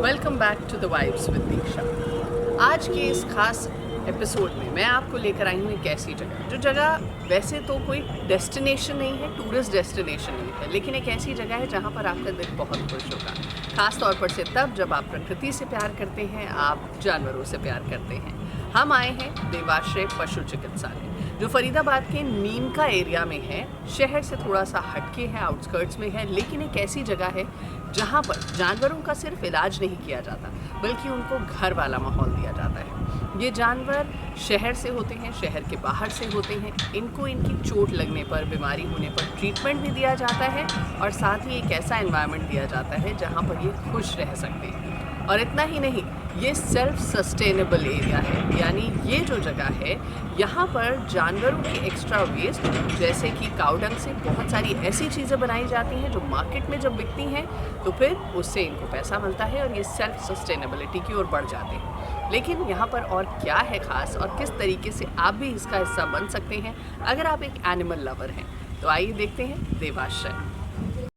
Welcome back to the vibes with Diksha. आज के इस खास एपिसोड में मैं आपको लेकर आई हूँ एक ऐसी जगह जो जगह वैसे तो कोई डेस्टिनेशन नहीं है, टूरिस्ट डेस्टिनेशन नहीं है, लेकिन एक ऐसी जगह है जहाँ पर आपका दिल बहुत खुश होगा। खास तौर पर से तब जब आप प्रकृति से प्यार करते हैं, आप जानवरों से प्यार करते हैं। हम आए हैं देवाश्रय पशु चिकित्सालय, जो फरीदाबाद के नीम का एरिया में है। शहर से थोड़ा सा हटके है, आउटस्कर्ट्स में है, लेकिन एक ऐसी जगह है जहाँ पर जानवरों का सिर्फ इलाज नहीं किया जाता, बल्कि उनको घर वाला माहौल दिया जाता है। ये जानवर शहर से होते हैं, शहर के बाहर से होते हैं। इनको इनकी चोट लगने पर, बीमारी होने पर ट्रीटमेंट भी दिया जाता है और साथ ही एक ऐसा एनवायरनमेंट दिया जाता है जहाँ पर ये खुश रह सकते हैं। और इतना ही नहीं, ये सेल्फ सस्टेनेबल एरिया है, यानी ये जो जगह है यहाँ पर जानवरों के एक्स्ट्रा वेस्ट जैसे कि काउडंग से बहुत सारी ऐसी चीज़ें बनाई जाती हैं जो मार्केट में जब बिकती हैं तो फिर उससे इनको पैसा मिलता है और ये सेल्फ सस्टेनेबिलिटी की ओर बढ़ जाते हैं। लेकिन यहाँ पर और क्या है ख़ास और किस तरीके से आप भी इसका हिस्सा बन सकते हैं अगर आप एक एनिमल लवर हैं, तो आइए देखते हैं देवाश्रय।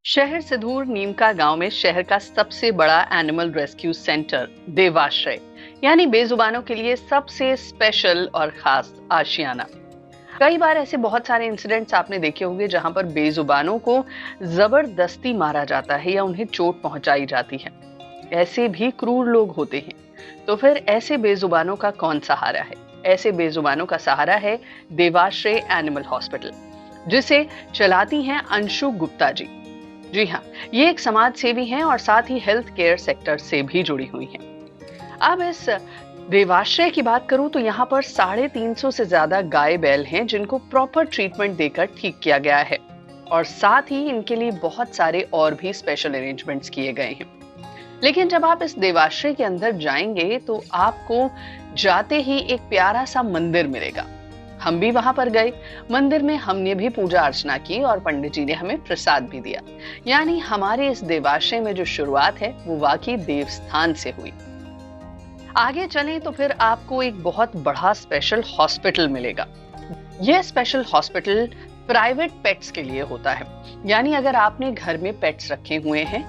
शहर से दूर नीमका गांव में शहर का सबसे बड़ा एनिमल रेस्क्यू सेंटर देवाश्रय, यानी बेजुबानों के लिए सबसे स्पेशल और खास आशियाना। कई बार ऐसे बहुत सारे इंसिडेंट्स आपने देखे होंगे जहां पर बेजुबानों को जबरदस्ती मारा जाता है या उन्हें चोट पहुंचाई जाती है। ऐसे भी क्रूर लोग होते हैं, तो फिर ऐसे बेजुबानों का कौन सहारा है? ऐसे बेजुबानों का सहारा है देवाश्रय एनिमल हॉस्पिटल, जिसे चलाती हैं अंशु गुप्ता जी। जी हाँ, ये एक समाज सेवी हैं और साथ ही हेल्थ केयर सेक्टर से भी जुड़ी हुई हैं। अब इस देवाश्रय की बात करूं तो यहाँ पर 350 से ज्यादा गाय बैल हैं जिनको प्रॉपर ट्रीटमेंट देकर ठीक किया गया है, और साथ ही इनके लिए बहुत सारे और भी स्पेशल अरेंजमेंट्स किए गए हैं। लेकिन जब आप इस देवाश्रय के अंदर जाएंगे तो आपको जाते ही एक प्यारा सा मंदिर मिलेगा। हम भी वहां पर गए, मंदिर में हमने भी पूजा अर्चना की और पंडित जी ने हमें प्रसाद भी दिया। यानी हमारे इस देवाश्रय में जो शुरुआत है वो वाकई देवस्थान से हुई। आगे चलें तो फिर आपको एक बहुत बड़ा स्पेशल हॉस्पिटल मिलेगा। यह स्पेशल हॉस्पिटल प्राइवेट पेट्स के लिए होता है, यानी अगर आपने घर में पेट्स रखे हुए हैं,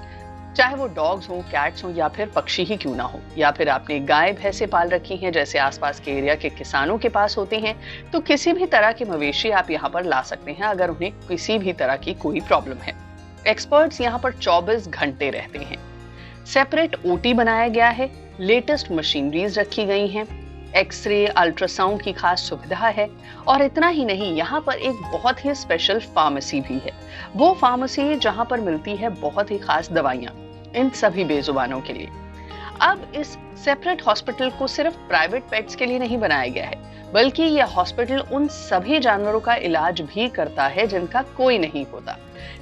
चाहे वो डॉग्स हो, कैट्स हो या फिर पक्षी ही क्यों ना हो, या फिर आपने गाय भैंसे पाल रखी हैं जैसे आसपास के एरिया के किसानों के पास होते हैं, तो किसी भी तरह के मवेशी आप यहाँ पर ला सकते हैं अगर उन्हें किसी भी तरह की कोई प्रॉब्लम है। एक्सपर्ट्स यहाँ पर 24 घंटे रहते हैं। सेपरेट ओटी बनाया गया है, लेटेस्ट मशीनरीज रखी गई हैं, एक्सरे, अल्ट्रासाउंड की खास सुविधा है, और इतना ही नहीं, यहाँ पर एक बहुत ही स्पेशल फार्मेसी भी है। वो फार्मेसी जहाँ पर मिलती है बहुत ही खास दवाइयाँ इन सभी बेजुबानों के लिए। अब इस सेपरेट हॉस्पिटल को सिर्फ प्राइवेट पेट्स के लिए नहीं बनाया गया है, बल्कि यह हॉस्पिटल उन सभी जानवरों का इलाज भी करता है जिनका कोई नहीं होता।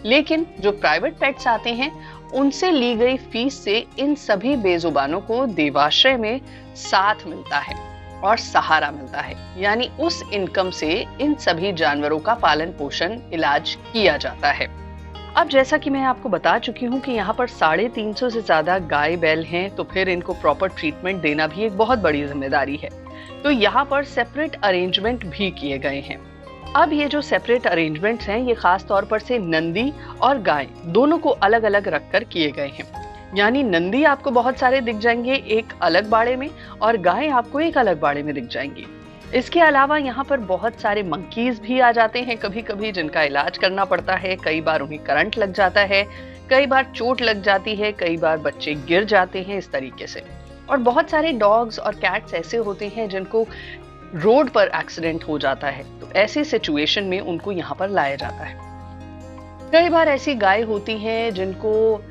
लेकिन जो प्राइवेट पेट्स आते हैं उनसे ली गई फीस से इन सभी बेजुबानों को देवाश्रय में साथ मिलता है और सहारा मिलता है, यानी उस इनकम से इन सभी जानवरों का पालन पोषण, इलाज किया जाता है। अब जैसा कि मैं आपको बता चुकी हूँ कि यहाँ पर 350 से ज्यादा गाय बैल हैं, तो फिर इनको प्रॉपर ट्रीटमेंट देना भी एक बहुत बड़ी जिम्मेदारी है। तो यहाँ पर सेपरेट अरेंजमेंट भी किए गए हैं। अब ये जो सेपरेट अरेंजमेंट्स हैं, ये खास तौर पर से नंदी और गाय दोनों को अलग अलग रखकर किए गए हैं। यानी नंदी आपको बहुत सारे दिख जाएंगे एक अलग बाड़े में, और गाय आपको एक अलग बाड़े में दिख जाएंगी। इसके अलावा यहाँ पर बहुत सारे मंकीज भी आ जाते हैं कभी कभी, जिनका इलाज करना पड़ता है। कई बार उन्हें करंट लग जाता है, कई बार चोट लग जाती है, कई बार बच्चे गिर जाते हैं इस तरीके से। और बहुत सारे डॉग्स और कैट्स ऐसे होते हैं जिनको रोड पर एक्सीडेंट हो जाता है, तो ऐसी सिचुएशन में उनको यहाँ पर लाया जाता है। कई बार ऐसी गाय होती हैं जिनको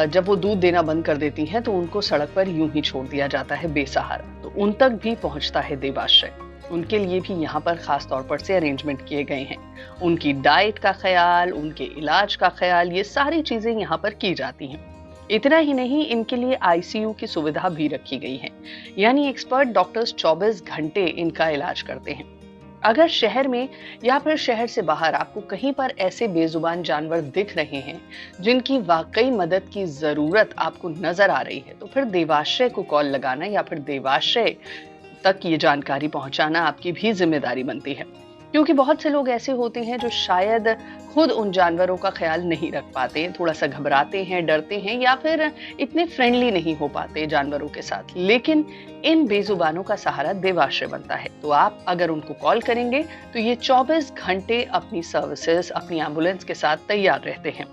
जब वो दूध देना बंद कर देती हैं तो उनको सड़क पर यूं ही छोड़ दिया जाता है बेसहारा, तो उन तक भी पहुंचता है देवाश्रय। उनके लिए भी यहाँ पर खास तौर पर से अरेंजमेंट किए गए हैं। उनकी डाइट का ख्याल, उनके इलाज का ख्याल, ये सारी चीजें यहाँ पर की जाती हैं। इतना ही नहीं, इनके लिए आईसीयू की सुविधा भी रखी गई है, यानी एक्सपर्ट डॉक्टर्स 24 घंटे इनका इलाज करते हैं। अगर शहर में या फिर शहर से बाहर आपको कहीं पर ऐसे बेजुबान जानवर दिख रहे हैं जिनकी वाकई मदद की जरूरत आपको नजर आ रही है, तो फिर देवाश्रय को कॉल लगाना या फिर देवाश्रय तक ये जानकारी पहुंचाना आपकी भी जिम्मेदारी बनती है। क्योंकि बहुत से लोग ऐसे होते हैं जो शायद खुद उन जानवरों का ख्याल नहीं रख पाते, थोड़ा सा घबराते हैं, डरते हैं या फिर इतने फ्रेंडली नहीं हो पाते जानवरों के साथ। लेकिन इन बेजुबानों का सहारा देवाश्रय बनता है। तो आप अगर उनको कॉल करेंगे तो ये 24 घंटे अपनी सर्विसेज, अपनी एम्बुलेंस के साथ तैयार रहते हैं।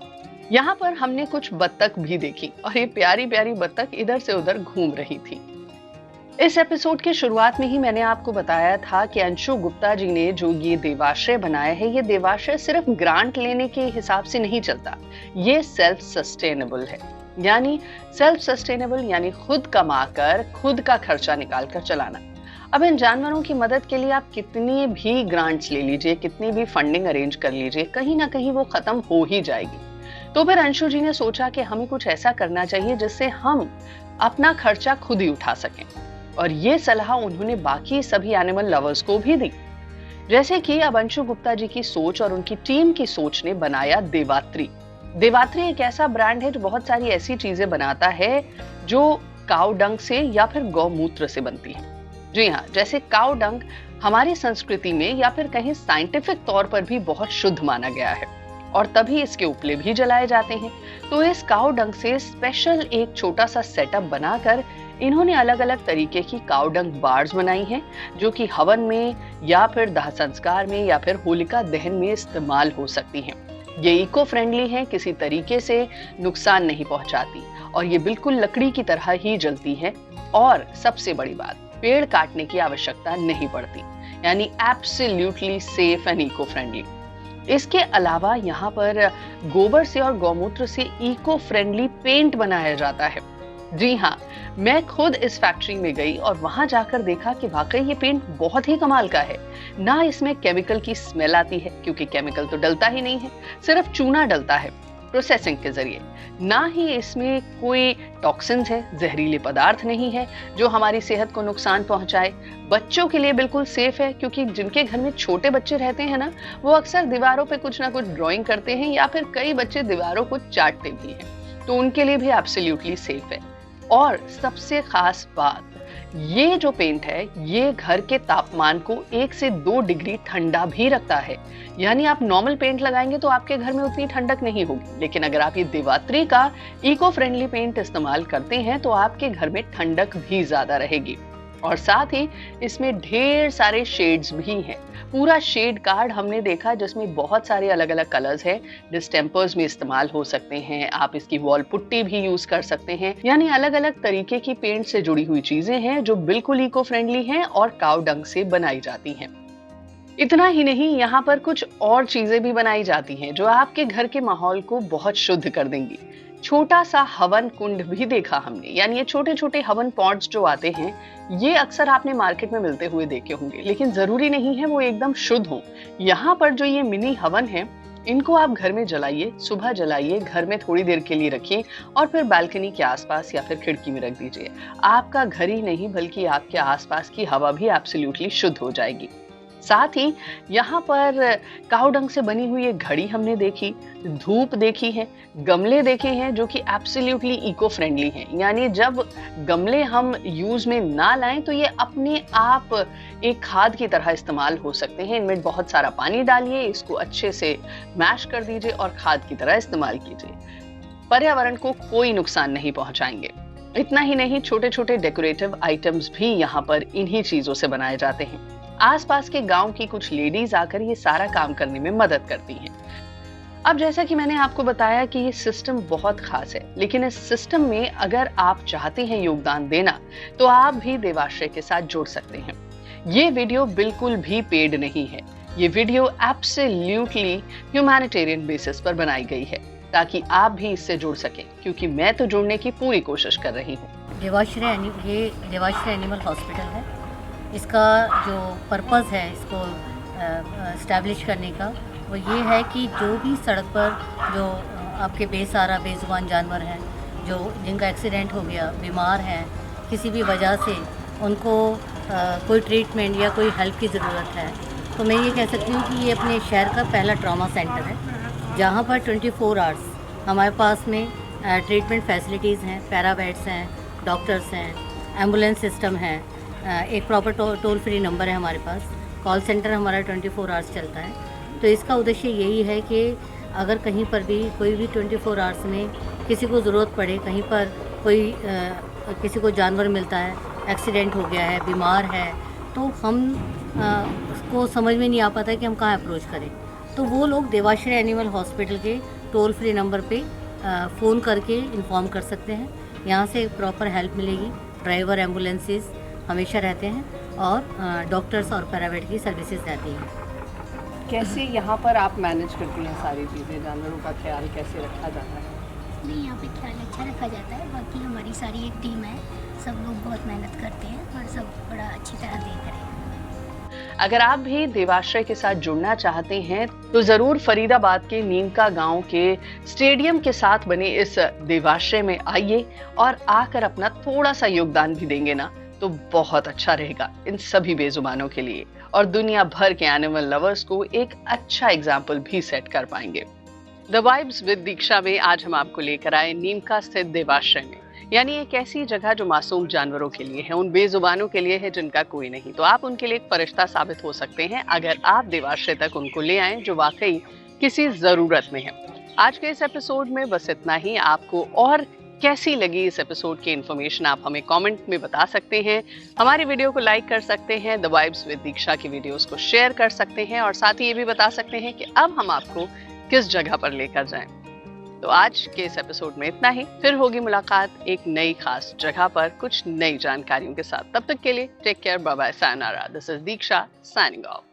यहाँ पर हमने कुछ बत्तख भी देखी और ये प्यारी प्यारी बत्तख इधर से उधर घूम रही थी। इस एपिसोड की शुरुआत में ही मैंने आपको बताया था कि अंशु गुप्ता जी ने जो ये देवाश्रय बनाया है, ये देवाश्रय सिर्फ ग्रांट लेने के हिसाब से नहीं चलता, ये सेल्फ सस्टेनेबल है। यानी सेल्फ सस्टेनेबल यानी खुद कमाकर खुद का खर्चा निकाल कर चलाना। अब इन जानवरों की मदद के लिए आप कितनी भी ग्रांट्स ले लीजिए, कितनी भी फंडिंग अरेंज कर लीजिए, कहीं ना कहीं वो खत्म हो ही जाएगी। तो फिर अंशु जी ने सोचा कि हमें कुछ ऐसा करना चाहिए जिससे हम अपना खर्चा खुद ही उठा सकें, और ये सलाह उन्होंने बाकी सभी एनिमल लवर्स को भी दी। जैसे कि अब अंशु गुप्ता जी की सोच और उनकी टीम की सोच ने बनाया देवात्री। देवात्री एक ऐसा ब्रांड है जो बहुत सारी ऐसी चीजें बनाता है जो काऊ डंग से या फिर गौमूत्र से बनती है। जी हाँ, जैसे काऊ डंग हमारी संस्कृति में या फिर कहीं साइंटिफिक तौर पर भी बहुत शुद्ध माना गया है और तभी इसके उपले भी जलाए जाते हैं। तो इस काऊ डंग से स्पेशल एक छोटा सा सेटअप बनाकर इन्होंने अलग अलग तरीके की काऊ डंग बार्स बनाई हैं जो कि हवन में या फिर दाह संस्कार में या फिर होलिका दहन में इस्तेमाल हो सकती हैं। ये इको फ्रेंडली हैं, किसी तरीके से नुकसान नहीं पहुंचाती और ये बिल्कुल लकड़ी की तरह ही जलती हैं। और सबसे बड़ी बात, पेड़ काटने की आवश्यकता नहीं पड़ती, यानी absolutely safe and eco friendly. इसके अलावा यहाँ पर गोबर से और गौमूत्र से इको फ्रेंडली पेंट बनाया जाता है। जी हाँ, मैं खुद इस फैक्ट्री में गई और वहां जाकर देखा कि वाकई ये पेंट बहुत ही कमाल का है। ना इसमें केमिकल की स्मेल आती है, क्योंकि केमिकल तो डलता ही नहीं है, सिर्फ चूना डलता है प्रोसेसिंग के जरिए। ना ही इसमें कोई टॉक्सिन्स है, जहरीले पदार्थ नहीं है जो हमारी सेहत को नुकसान पहुंचाए। बच्चों के लिए बिल्कुल सेफ है, क्योंकि जिनके घर में छोटे बच्चे रहते हैं ना, वो अक्सर दीवारों पे कुछ ना कुछ ड्राइंग करते हैं या फिर कई बच्चे दीवारों को चाटते भी हैं, तो उनके लिए भी एब्सोल्युटली सेफ है। और सबसे खास बात, ये जो पेंट है ये घर के तापमान को 1 से 2 डिग्री ठंडा भी रखता है। यानी आप नॉर्मल पेंट लगाएंगे तो आपके घर में उतनी ठंडक नहीं होगी, लेकिन अगर आप ये देवात्री का इको फ्रेंडली पेंट इस्तेमाल करते हैं तो आपके घर में ठंडक भी ज्यादा रहेगी। और साथ ही इसमें ढेर सारे शेड्स भी हैं। पूरा शेड कार्ड हमने देखा जिसमें बहुत सारे अलग अलग कलर्स हैं। डिस्टेम्पर्स में इस्तेमाल हो सकते हैं, आप इसकी वॉल पुट्टी भी यूज कर सकते हैं। यानी अलग अलग तरीके की पेंट से जुड़ी हुई चीजें हैं जो बिल्कुल इको फ्रेंडली हैं और काऊ डंग से बनाई जाती हैं। इतना ही नहीं, यहाँ पर कुछ और चीजें भी बनाई जाती हैं जो आपके घर के माहौल को बहुत शुद्ध कर देंगी। छोटा सा हवन कुंड भी देखा हमने, यानी ये छोटे छोटे हवन पॉट्स जो आते हैं, ये अक्सर आपने मार्केट में मिलते हुए देखे होंगे, लेकिन जरूरी नहीं है वो एकदम शुद्ध हो। यहाँ पर जो ये मिनी हवन है, इनको आप घर में जलाइए, सुबह जलाइए, घर में थोड़ी देर के लिए रखिए और फिर बालकनी के आसपास या फिर खिड़की में रख दीजिए। आपका घर ही नहीं बल्कि आपके आसपास की हवा भी एब्सोल्युटली शुद्ध हो जाएगी। साथ ही यहाँ पर काऊ डंग से बनी हुई एक घड़ी हमने देखी, धूप देखी है, गमले देखे हैं जो कि एब्सोल्युटली इको फ्रेंडली हैं। यानी जब गमले हम यूज में ना लाएं तो ये अपने आप एक खाद की तरह इस्तेमाल हो सकते हैं। इनमें बहुत सारा पानी डालिए, इसको अच्छे से मैश कर दीजिए और खाद की तरह इस्तेमाल कीजिए। पर्यावरण को कोई नुकसान नहीं पहुंचाएंगे। इतना ही नहीं, छोटे छोटे डेकोरेटिव आइटम्स भी यहाँ पर इन्हीं चीजों से बनाए जाते हैं। आसपास के गांव की कुछ लेडीज आकर ये सारा काम करने में मदद करती हैं। अब जैसा कि मैंने आपको बताया कि ये सिस्टम बहुत खास है, लेकिन इस सिस्टम में अगर आप चाहते हैं योगदान देना तो आप भी देवाश्रय के साथ जुड़ सकते हैं। ये वीडियो बिल्कुल भी पेड नहीं है, ये वीडियो एब्सोल्युटली ह्यूमैनिटेरियन बेसिस पर बनाई गई है ताकि आप भी इससे जुड़ सकें, क्योंकि मैं तो जुड़ने की पूरी कोशिश कर रही हूँ। देवाश्रय एनिमल हॉस्पिटल है। इसका जो पर्पज़ है इसको इस्टेब्लिश करने का, वो ये है कि जो भी सड़क पर जो आपके बेसहारा बेजुबान जानवर हैं, जो जिनका एक्सीडेंट हो गया, बीमार हैं, किसी भी वजह से उनको कोई ट्रीटमेंट या कोई हेल्प की ज़रूरत है, तो मैं ये कह सकती हूँ कि ये अपने शहर का पहला ट्रॉमा सेंटर है जहाँ पर 24 आवर्स हमारे पास में ट्रीटमेंट फैसिलिटीज़ हैं, पैरावेट्स हैं, डॉक्टर्स हैं, एम्बुलेंस सिस्टम है, एक प्रॉपर टोल फ्री नंबर है हमारे पास। कॉल सेंटर हमारा 24 आवर्स चलता है। तो इसका उद्देश्य यही है कि अगर कहीं पर भी कोई भी 24 आवर्स में किसी को ज़रूरत पड़े, कहीं पर कोई किसी को जानवर मिलता है, एक्सीडेंट हो गया है, बीमार है, तो हम उसको समझ में नहीं आ पाता है कि हम कहाँ अप्रोच करें। तो वो लोग देवाश्रय एनिमल हॉस्पिटल के टोल फ्री नंबर पे फ़ोन करके इन्फॉर्म कर सकते हैं। यहाँ से प्रॉपर हेल्प मिलेगी। ड्राइवर, एम्बुलेंसेस हमेशा रहते हैं और डॉक्टर्स और पैरामेडिक की सर्विसेज रहती हैं। कैसे यहाँ पर आप मैनेज करती हैं सारी चीज़ें, जानवरों का ख्याल कैसे रखा जाता है? नहीं, यहाँ पे ख्याल अच्छा रखा जाता है। बाकी हमारी सारी एक टीम है, सब लोग बहुत मेहनत करते हैं और सब बड़ा अच्छी तरह देख रहे हैं। अगर आप भी देवाश्रय के साथ जुड़ना चाहते हैं तो जरूर फरीदाबाद के नीमका गांव के स्टेडियम के साथ बने इस देवाश्रय में आइए और आकर अपना थोड़ा सा योगदान भी देंगे ना तो बहुत अच्छा रहेगा इन सभी बेजुबानों के लिए, और दुनिया भर के एनिमल लवर्स को एक अच्छा एग्जाम्पल भी सेट कर पाएंगे। द वाइब्स विद दीक्षा में आज हम आपको लेकर आए नीमका स्थित देवाश्रय में, यानी एक ऐसी जगह जो मासूम जानवरों के लिए है, उन बेजुबानों के लिए है जिनका कोई नहीं। तो आप उनके लिए एक फरिश्ता साबित हो सकते हैं अगर आप देवाश्रय तक उनको ले आए जो वाकई किसी जरूरत में है। आज के इस एपिसोड में बस इतना ही। आपको और कैसी लगी इस एपिसोड की इन्फॉर्मेशन आप हमें कमेंट में बता सकते हैं। हमारी वीडियो को लाइक कर सकते हैं, द वाइब्स विद दीक्षा की वीडियोस को शेयर कर सकते हैं और साथ ही ये भी बता सकते हैं कि अब हम आपको किस जगह पर लेकर जाएं। तो आज के इस एपिसोड में इतना ही। फिर होगी मुलाकात एक नई खास जगह पर कुछ नई जानकारियों के साथ। तब तक के लिए टेक केयर, बाय बाय, सायोनारा। This is Diksha signing of.